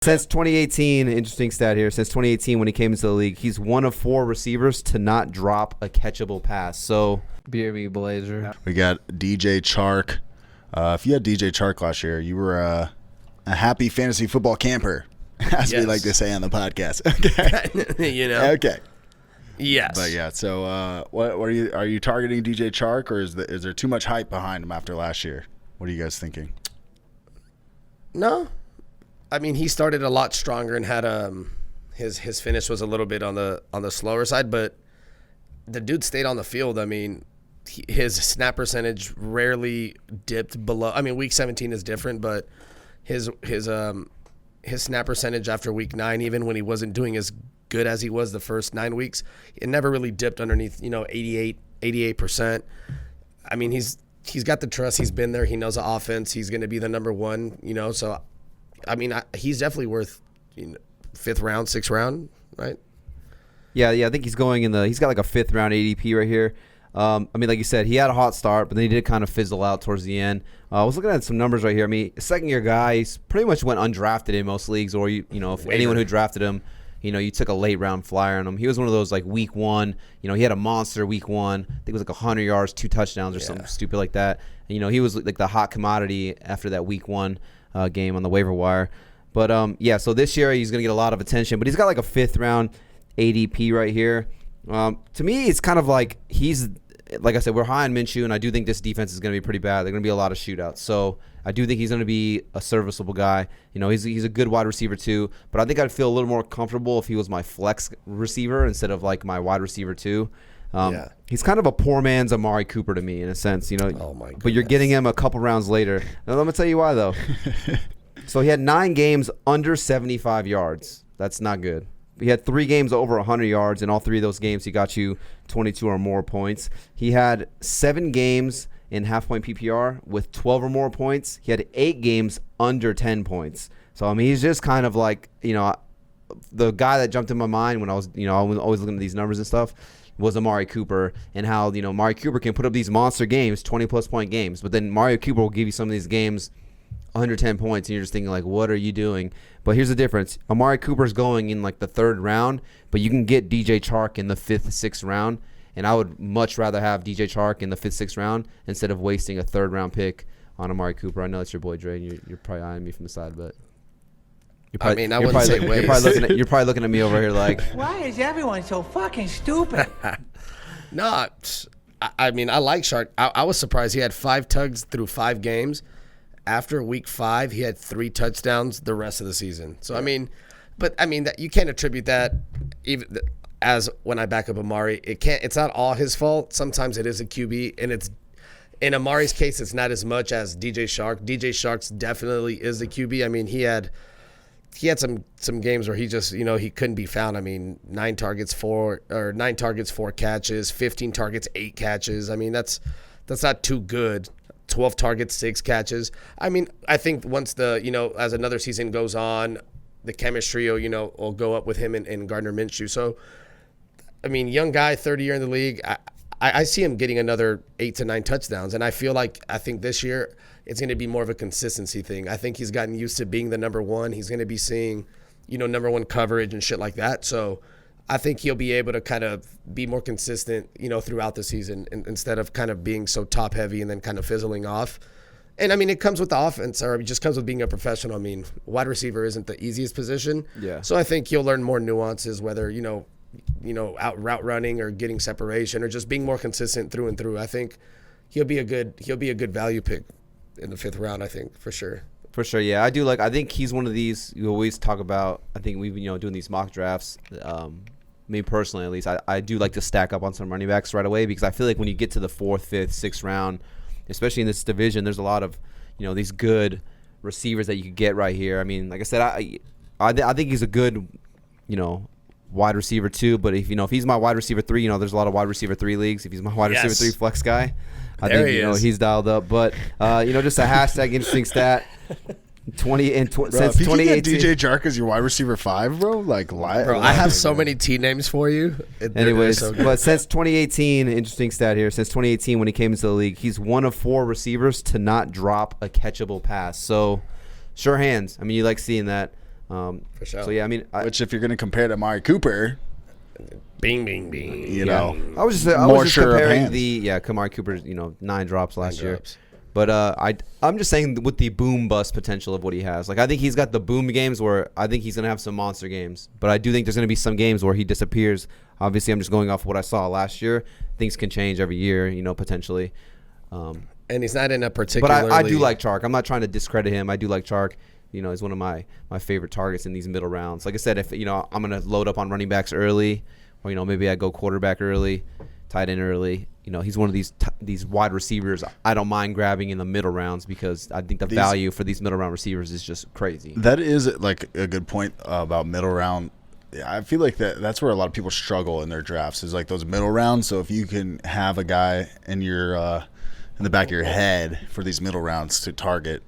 Since 2018, interesting stat here. Since 2018, when he came into the league, he's one of 4 receivers to not drop a catchable pass. So, BRB Blazer. We got DJ Chark. If you had DJ Chark last year, you were a happy fantasy football camper, as we like to say on the podcast. Okay. Okay. Yes. But yeah, so what are you targeting DJ Chark, or is there too much hype behind him after last year? What are you guys thinking? No. I mean, he started a lot stronger and had his finish was a little bit on the slower side, but the dude stayed on the field. I mean, his snap percentage rarely dipped below. I mean, week 17 is different, but his snap percentage after week 9, even when he wasn't doing as good as he was the first 9 weeks, it never really dipped underneath 88%. I mean, he's got the trust. He's been there. He knows the offense. He's going to be the number one. So I mean, he's definitely worth 5th round, 6th round, right? Yeah. I think he's going he's got like a 5th round ADP right here. I mean, like you said, he had a hot start, but then he did kind of fizzle out towards the end. I was looking at some numbers right here. I mean, second-year guy, he's pretty much went undrafted in most leagues, or if anyone who drafted him, you took a late round flyer on him. He was one of those like week 1. He had a monster week 1. I think it was like 100 yards, 2 touchdowns, or something stupid like that. And, he was like the hot commodity after that week 1 game on the waiver wire. But so this year he's gonna get a lot of attention. But he's got like a 5th round ADP right here. To me, it's kind of like like I said, we're high on Minshew, and I do think this defense is going to be pretty bad. They're going to be a lot of shootouts. So I do think he's going to be a serviceable guy. He's a good wide receiver too, but I think I'd feel a little more comfortable if he was my flex receiver instead of like my wide receiver too. He's kind of a poor man's Amari Cooper to me in a sense, Oh my goodness. But you're getting him a couple rounds later. Now, let me tell you why though. So he had 9 games under 75 yards. That's not good. He had 3 games over 100 yards. In all 3 of those games, he got you 22 or more points. He had 7 games in half-point PPR with 12 or more points. He had 8 games under 10 points. So, I mean, he's just kind of like, the guy that jumped in my mind when I was always looking at these numbers and stuff was Amari Cooper, and how, Amari Cooper can put up these monster games, 20-plus point games, but then Mario Cooper will give you some of these games 110 points, and you're just thinking, like, what are you doing? But here's the difference. Amari Cooper's going in, like, the 3rd round, but you can get DJ Chark in the 5th, 6th round, and I would much rather have DJ Chark in the 5th, 6th round instead of wasting a 3rd-round pick on Amari Cooper. I know it's your boy, Dre, and you're probably eyeing me from the side, but... I wouldn't say waste. You're probably looking at me over here like... Why is everyone so fucking stupid? No, I mean, I like Chark. I was surprised he had 5 tugs through 5 games. After week 5, he had 3 touchdowns the rest of the season. So, that you can't attribute that even as when I back up Amari. It's not all his fault. Sometimes it is a QB, and in Amari's case, it's not as much as DJ Chark. DJ Chark's definitely is the QB. I mean, he had some games where he just, he couldn't be found. I mean, 9 targets, 4 catches, 15 targets, 8 catches. I mean, that's not too good. 12 targets, 6 catches. I mean, I think once as another season goes on, the chemistry will go up with him and Gardner Minshew. So, I mean, young guy, 3rd year in the league. I see him getting another 8 to 9 touchdowns. And I think this year it's going to be more of a consistency thing. I think he's gotten used to being the number 1. He's going to be seeing, number 1 coverage and shit like that. So I think he'll be able to kind of be more consistent, throughout the season instead of kind of being so top heavy and then kind of fizzling off. And I mean, it comes with the offense, or it just comes with being a professional. I mean, wide receiver isn't the easiest position. Yeah. So I think he'll learn more nuances, whether, out route running or getting separation or just being more consistent through and through. I think he'll be a good value pick in the 5th round, I think, for sure. For sure, yeah. I think he's one of these you always talk about. I think we've been, doing these mock drafts. Me personally, at least, I do like to stack up on some running backs right away because I feel like when you get to the 4th, 5th, 6th round, especially in this division, there's a lot of, these good receivers that you could get right here. I mean, like I said, I think he's a good, wide receiver too. But if he's my wide receiver 3, there's a lot of wide receiver 3 leagues. If he's my wide receiver 3 flex guy, I think he's dialed up. But just a hashtag interesting stat. Since 2018. You get DJ Chark as your wide receiver 5, bro. I have so many team names for you. Anyways, but since 2018, interesting stat here. Since 2018, when he came into the league, he's one of 4 receivers to not drop a catchable pass. So, sure hands. I mean, you like seeing that. For sure. So yeah, I mean, Which if you're going to compare to Amari Cooper, bing, bing, bing. you know, I was just sure of comparing hands. Kamari Cooper's 9 drops last year. drops. But I'm just saying with the boom bust potential of what he has. Like I think he's got the boom games where I think he's gonna have some monster games. But I do think there's gonna be some games where he disappears. Obviously, I'm just going off what I saw last year. Things can change every year, potentially. And he's not in a particular. But I do like Chark. I'm not trying to discredit him. I do like Chark. He's one of my favorite targets in these middle rounds. Like I said, if I'm gonna load up on running backs early, or maybe I go quarterback early, tight end early. He's one of these wide receivers I don't mind grabbing in the middle rounds because I think the value for these middle round receivers is just crazy. That is like a good point about middle round. I feel like that's where a lot of people struggle in their drafts is like those middle rounds. So if you can have a guy in your in the back of your head for these middle rounds to target,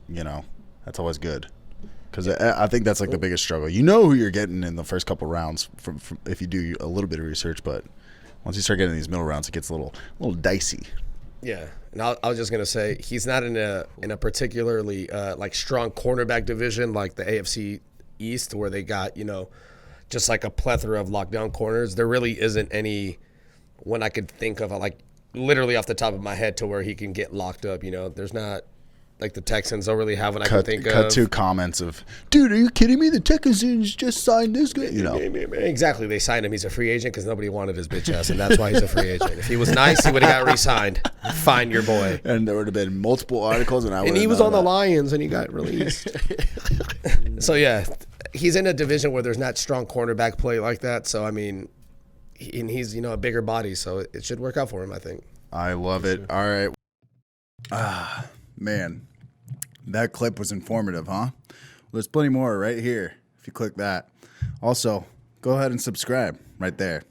that's always good. Because I think that's like the biggest struggle. You know who you're getting in the first couple rounds from if you do a little bit of research, but once you start getting these middle rounds, it gets a little dicey. Yeah, and I was just gonna say he's not in a particularly like strong cornerback division like the AFC East where they got just like a plethora of lockdown corners. There really isn't any one I could think of like literally off the top of my head to where he can get locked up. There's not. Like the Texans don't really have one I can think of. Cut 2 comments of, dude, are you kidding me? The Texans just signed this guy. Exactly. They signed him. He's a free agent because nobody wanted his bitch ass, and that's why he's a free agent. If he was nice, he would have got re-signed. Find your boy. And there would have been multiple articles, and he was on the Lions, and he got released. So, yeah, he's in a division where there's not strong cornerback play like that. So, I mean, he's, a bigger body, so it should work out for him, I think. I love it. All right. Man. That clip was informative, huh? Well, there's plenty more right here if you click that. Also, go ahead and subscribe right there.